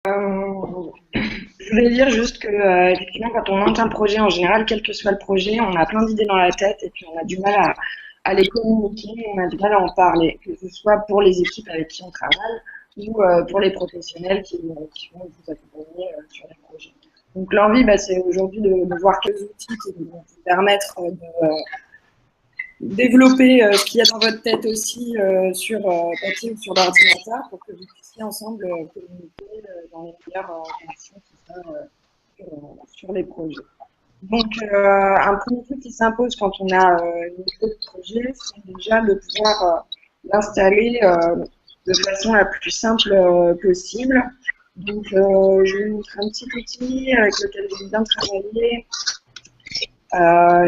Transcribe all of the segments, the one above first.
Je voulais dire juste que, effectivement, quand on monte un projet, en général, quel que soit le projet, on a plein d'idées dans la tête et puis on a du mal à les communiquer, on a du mal à en parler, que ce soit pour les équipes avec qui on travaille ou pour les professionnels qui vont vous accompagner sur les projets. Donc l'envie, c'est aujourd'hui de voir quels outils qui vont vous permettre de développer ce qu'il y a dans votre tête aussi sur papier ou sur l'ordinateur pour que vous puissiez ensemble communiquer dans les meilleures conditions sur les projets. Donc, un premier truc qui s'impose quand on a une idée de projet, c'est déjà de pouvoir l'installer de façon la plus simple possible. Donc, je vais vous montrer un petit outil avec lequel j'ai bien travaillé,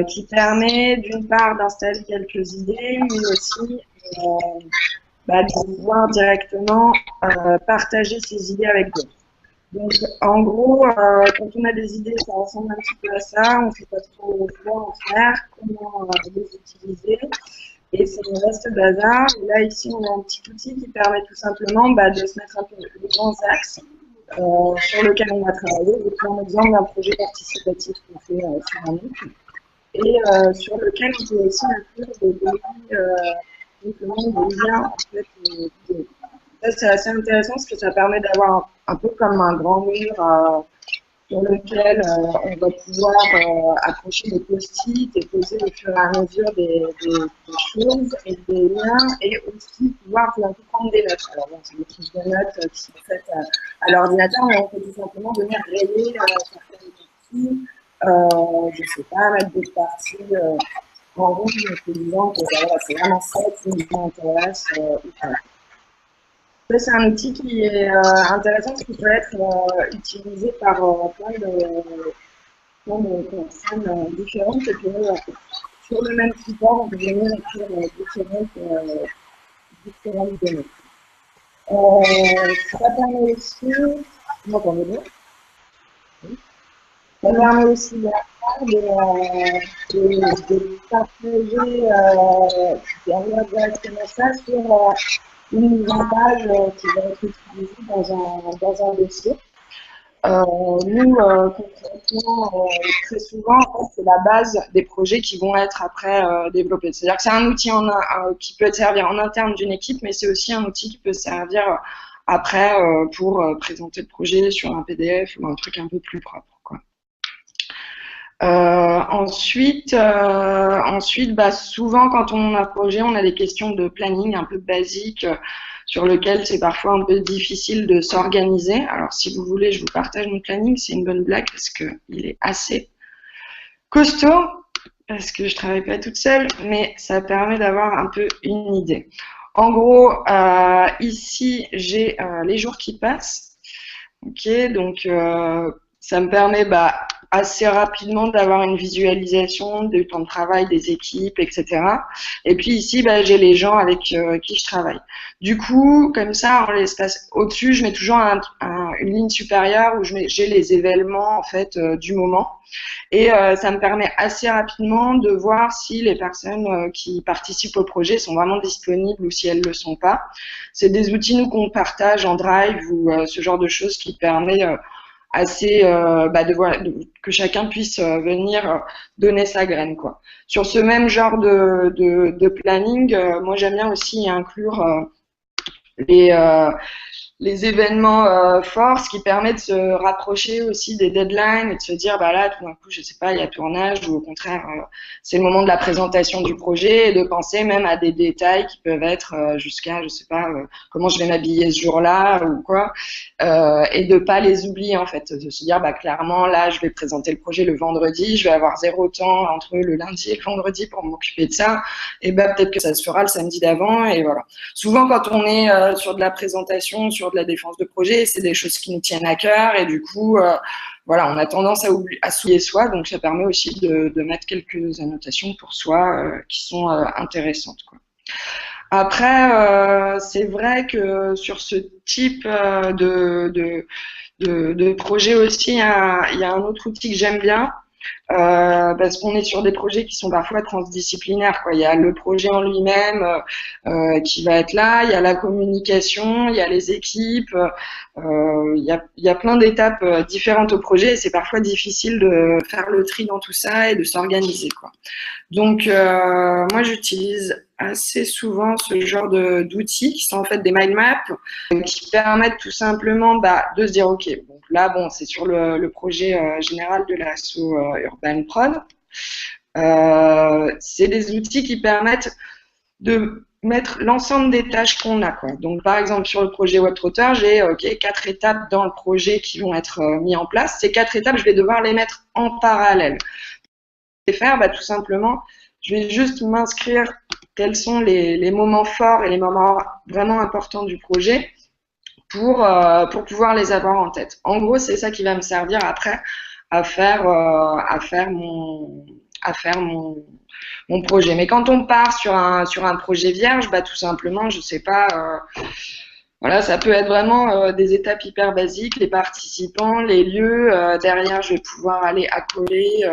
qui permet d'une part d'installer quelques idées, mais aussi de pouvoir directement partager ces idées avec d'autres. Donc, en gros, quand on a des idées, ça ressemble un petit peu à ça. On ne sait pas trop quoi en faire, comment les utiliser. Et c'est le reste bazar. Et là, ici, on a un petit outil qui permet tout simplement de se mettre un peu les grands axes sur lesquels on va travailler. J'ai pris un exemple d'un projet participatif qu'on fait sur un outil et sur lequel on peut aussi inclure des simplement des liens en fait, ça, c'est assez intéressant parce que ça permet d'avoir un peu comme un grand mur sur lequel on va pouvoir accrocher des post-it et poser au fur et à mesure des choses et des liens et aussi pouvoir tout d'un coup prendre des notes. Alors bon, c'est des fiches de notes qui sont faites à l'ordinateur, mais on peut tout simplement venir rayer certaines parties, je ne sais pas, mettre des parties en rouge en se disant que voilà, c'est vraiment ça qui nous intéresse ou pas. C'est un outil qui est intéressant parce qu'il peut être utilisé par plein de personnes différentes et que sur le même support, on peut venir écrire différentes données. Ça permet aussi, vous m'entendez bien? Oui. Ça permet aussi de partager directement ça sur une mise en page qui va être utilisée dans un dossier. Nous, concrètement, très souvent, en fait, c'est la base des projets qui vont être après développés. C'est-à-dire que c'est un outil qui peut servir en interne d'une équipe, mais c'est aussi un outil qui peut servir après pour présenter le projet sur un PDF ou un truc un peu plus propre, quoi. Ensuite, souvent quand on a un projet, on a des questions de planning un peu basiques sur lequel c'est parfois un peu difficile de s'organiser. Alors, si vous voulez, je vous partage mon planning. C'est une bonne blague parce qu'il est assez costaud, parce que je travaille pas toute seule, mais ça permet d'avoir un peu une idée. En gros, ici, j'ai les jours qui passent. Ok, donc ça me permet assez rapidement d'avoir une visualisation du temps de travail des équipes, etc. Et puis ici, j'ai les gens avec qui je travaille. Du coup, comme ça, en l'espace au-dessus, je mets toujours une ligne supérieure où j'ai les événements en fait du moment. Et ça me permet assez rapidement de voir si les personnes qui participent au projet sont vraiment disponibles ou si elles ne le sont pas. C'est des outils, nous, qu'on partage en Drive ou ce genre de choses qui permet que chacun puisse venir donner sa graine, quoi. Sur ce même genre de planning, moi, j'aime bien aussi inclure les les événements forts, ce qui permet de se rapprocher aussi des deadlines et de se dire, là, tout d'un coup, je sais pas, il y a tournage ou au contraire, c'est le moment de la présentation du projet et de penser même à des détails qui peuvent être jusqu'à, je sais pas, comment je vais m'habiller ce jour-là ou quoi, et de pas les oublier en fait, de se dire, clairement, là, je vais présenter le projet le vendredi, je vais avoir 0 temps entre le lundi et le vendredi pour m'occuper de ça, et peut-être que ça se fera le samedi d'avant, et voilà. Souvent, quand on est sur de la présentation, sur de la défense de projet, c'est des choses qui nous tiennent à cœur et du coup, on a tendance à s'oublier soi, donc ça permet aussi de mettre quelques annotations pour soi qui sont intéressantes, quoi. Après, c'est vrai que sur ce type de projet aussi, il y a un autre outil que j'aime bien, parce qu'on est sur des projets qui sont parfois transdisciplinaires, quoi. Il y a le projet en lui-même qui va être là, il y a la communication, il y a les équipes, il y a plein d'étapes différentes au projet et c'est parfois difficile de faire le tri dans tout ça et de s'organiser, quoi. Donc, moi, j'utilise assez souvent ce genre d'outils qui sont en fait des mind maps qui permettent tout simplement de se dire, OK, donc là, bon, c'est sur le projet général de l'asso Urban Prod. C'est des outils qui permettent de mettre l'ensemble des tâches qu'on a, quoi. Donc, par exemple, sur le projet WebTrotter, j'ai 4 étapes dans le projet qui vont être mis en place. Ces 4 étapes, je vais devoir les mettre en parallèle. Faire, tout simplement, je vais juste m'inscrire quels sont les moments forts et les moments vraiment importants du projet pour pouvoir les avoir en tête. En gros, c'est ça qui va me servir après à faire mon projet. Mais quand on part sur un projet vierge, tout simplement, je sais pas, voilà, ça peut être vraiment des étapes hyper basiques, les participants, les lieux. Derrière, je vais pouvoir aller accoler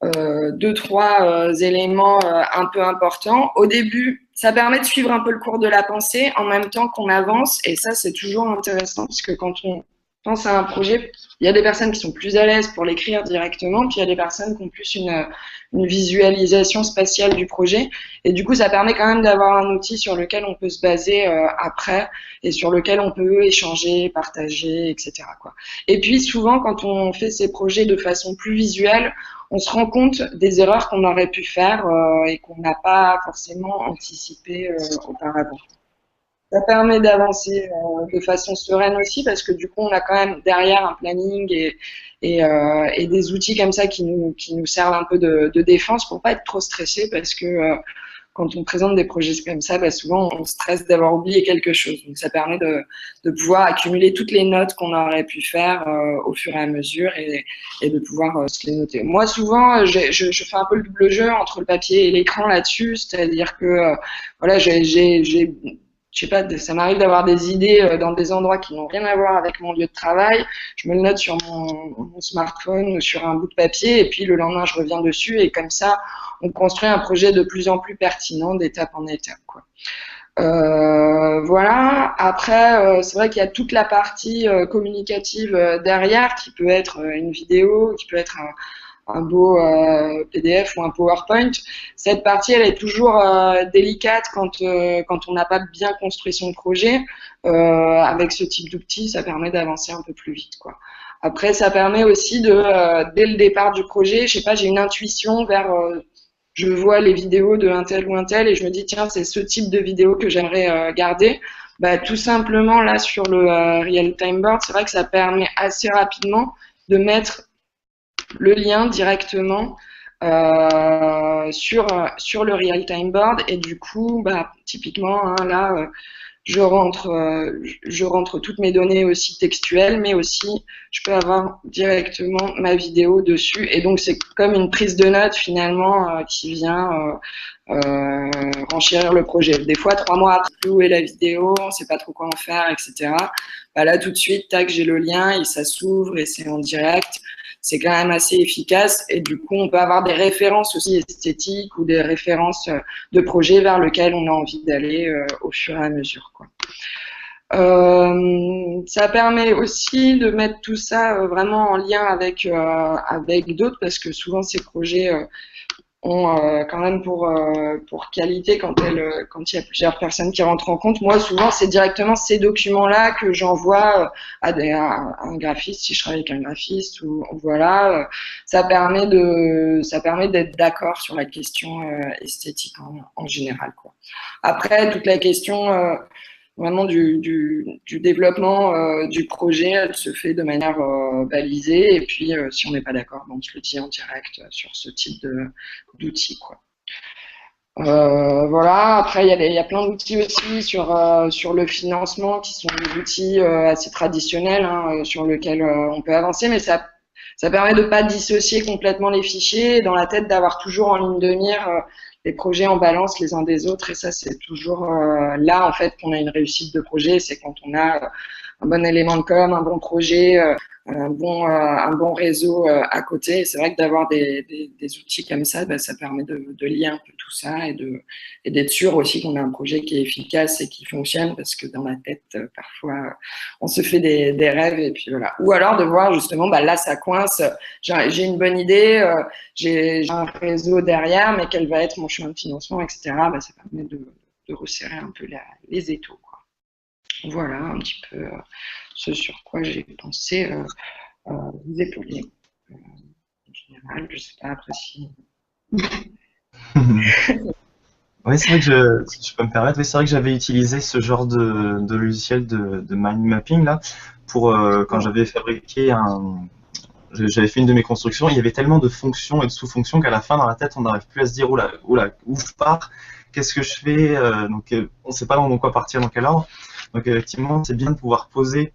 2-3 éléments un peu importants. Au début, ça permet de suivre un peu le cours de la pensée en même temps qu'on avance. Et ça, c'est toujours intéressant parce que quand on pense à un projet, il y a des personnes qui sont plus à l'aise pour l'écrire directement, puis il y a des personnes qui ont plus une visualisation spatiale du projet. Et du coup, ça permet quand même d'avoir un outil sur lequel on peut se baser après et sur lequel on peut échanger, partager, etc., quoi. Et puis, souvent, quand on fait ces projets de façon plus visuelle, on se rend compte des erreurs qu'on aurait pu faire et qu'on n'a pas forcément anticipé auparavant. Ça permet d'avancer de façon sereine aussi parce que du coup, on a quand même derrière un planning et des outils comme ça qui nous servent un peu de défense pour pas être trop stressé parce que quand on présente des projets comme ça, souvent on stresse d'avoir oublié quelque chose. Donc ça permet de pouvoir accumuler toutes les notes qu'on aurait pu faire au fur et à mesure et de pouvoir se les noter. Moi souvent, je fais un peu le double jeu entre le papier et l'écran là-dessus, c'est-à-dire que voilà, je sais pas, ça m'arrive d'avoir des idées dans des endroits qui n'ont rien à voir avec mon lieu de travail. Je me le note sur mon smartphone ou sur un bout de papier et puis le lendemain je reviens dessus et comme ça on construit un projet de plus en plus pertinent d'étape en étape, quoi. Voilà. Après, c'est vrai qu'il y a toute la partie communicative derrière qui peut être une vidéo, qui peut être un beau PDF ou un PowerPoint. Cette partie, elle est toujours délicate quand on n'a pas bien construit son projet. Avec ce type d'outil, ça permet d'avancer un peu plus vite, quoi. Après, ça permet aussi dès le départ du projet, je sais pas, j'ai une intuition vers je vois les vidéos de un tel ou un tel et je me dis tiens c'est ce type de vidéo que j'aimerais garder. Tout simplement là sur le Real Time Board, c'est vrai que ça permet assez rapidement de mettre le lien directement sur le Real Time Board et du coup typiquement hein, là je rentre toutes mes données aussi textuelles, mais aussi je peux avoir directement ma vidéo dessus. Et donc c'est comme une prise de notes finalement qui vient renchérir le projet. Des fois, 3 mois après, où est la vidéo, on ne sait pas trop quoi en faire, etc. Là tout de suite, tac, j'ai le lien et ça s'ouvre et c'est en direct. C'est quand même assez efficace et du coup, on peut avoir des références aussi esthétiques ou des références de projets vers lesquels on a envie d'aller au fur et à mesure, quoi. Ça permet aussi de mettre tout ça vraiment en lien avec d'autres parce que souvent ces projets ont quand même pour qualité quand il y a plusieurs personnes qui rentrent en compte. Moi, souvent, c'est directement ces documents-là que j'envoie à un graphiste, si je travaille avec un graphiste, ou voilà. Ça permet d'être d'accord sur la question esthétique en général, quoi. Après, toute la question vraiment du développement du projet, elle se fait de manière balisée. Et puis, si on n'est pas d'accord, on se le dit en direct sur ce type d'outils, quoi. Voilà. Après, il y a plein d'outils aussi sur le financement qui sont des outils assez traditionnels hein, sur lesquels on peut avancer, mais ça permet de pas dissocier complètement les fichiers, dans la tête d'avoir toujours en ligne de mire les projets en balance les uns des autres, et ça c'est toujours là en fait qu'on a une réussite de projet, c'est quand on a un bon élément de com, un bon projet, un bon réseau à côté. Et c'est vrai que d'avoir des outils comme ça, bah, ça permet de lier un peu tout ça et d'être sûr aussi qu'on a un projet qui est efficace et qui fonctionne, parce que dans la tête, parfois, on se fait des rêves et puis voilà. Ou alors de voir justement, bah, là, ça coince, j'ai une bonne idée, j'ai un réseau derrière, mais quel va être mon chemin de financement, etc. Bah, ça permet de resserrer un peu les étaux, quoi. Voilà un petit peu ce sur quoi j'ai pensé vous épauler. En général, je sais pas après si. Oui, c'est vrai que je peux me permettre. Oui, c'est vrai que j'avais utilisé ce genre de logiciel de mind mapping là pour quand j'avais fabriqué j'avais fait une de mes constructions. Il y avait tellement de fonctions et de sous-fonctions qu'à la fin, dans la tête, on n'arrive plus à se dire oula, oula, où je pars, qu'est-ce que je fais, donc on ne sait pas dans quoi partir, dans quel ordre. Donc effectivement, c'est bien de pouvoir poser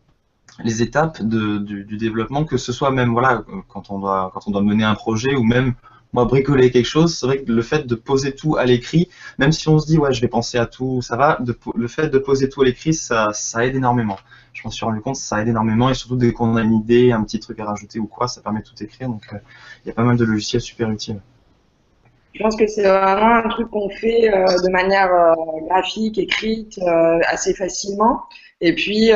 les étapes du développement, que ce soit même voilà quand on doit mener un projet ou même moi bricoler quelque chose. C'est vrai que le fait de poser tout à l'écrit, même si on se dit ouais je vais penser à tout, ça va, le fait de poser tout à l'écrit, ça aide énormément. Je m'en suis rendu compte, ça aide énormément, et surtout dès qu'on a une idée, un petit truc à rajouter ou quoi, ça permet de tout écrire. Donc il y a pas mal de logiciels super utiles. Je pense que c'est vraiment un truc qu'on fait de manière graphique, écrite, assez facilement. Et puis,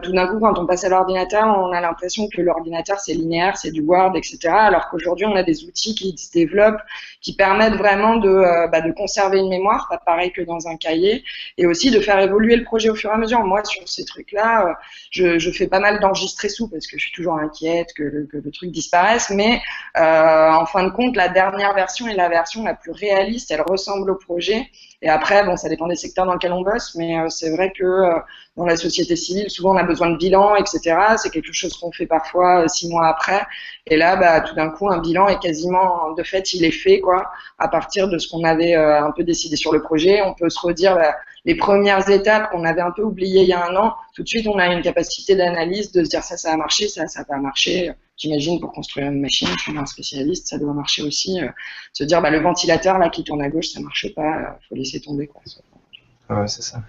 tout d'un coup, quand on passe à l'ordinateur, on a l'impression que l'ordinateur, c'est linéaire, c'est du Word, etc. Alors qu'aujourd'hui, on a des outils qui se développent, qui permettent vraiment de conserver une mémoire, pas pareil que dans un cahier, et aussi de faire évoluer le projet au fur et à mesure. Moi, sur ces trucs-là, je fais pas mal d'enregistrer sous parce que je suis toujours inquiète que le truc disparaisse, mais en fin de compte, la dernière version est la version la plus réaliste, elle ressemble au projet. Et après, bon, ça dépend des secteurs dans lesquels on bosse, mais c'est vrai que dans la société civile, souvent on a besoin de bilan, etc. C'est quelque chose qu'on fait parfois 6 mois après. Et là, bah, tout d'un coup, un bilan est quasiment, de fait, il est fait, quoi, à partir de ce qu'on avait un peu décidé sur le projet. On peut se redire les premières étapes qu'on avait un peu oubliées il y a un an. Tout de suite, on a une capacité d'analyse, de se dire ça a marché, ça a pas marché. J'imagine pour construire une machine, je suis un spécialiste, ça doit marcher aussi. Se dire bah, le ventilateur là qui tourne à gauche, ça marche pas, faut laisser tomber, quoi. Ouais, c'est ça.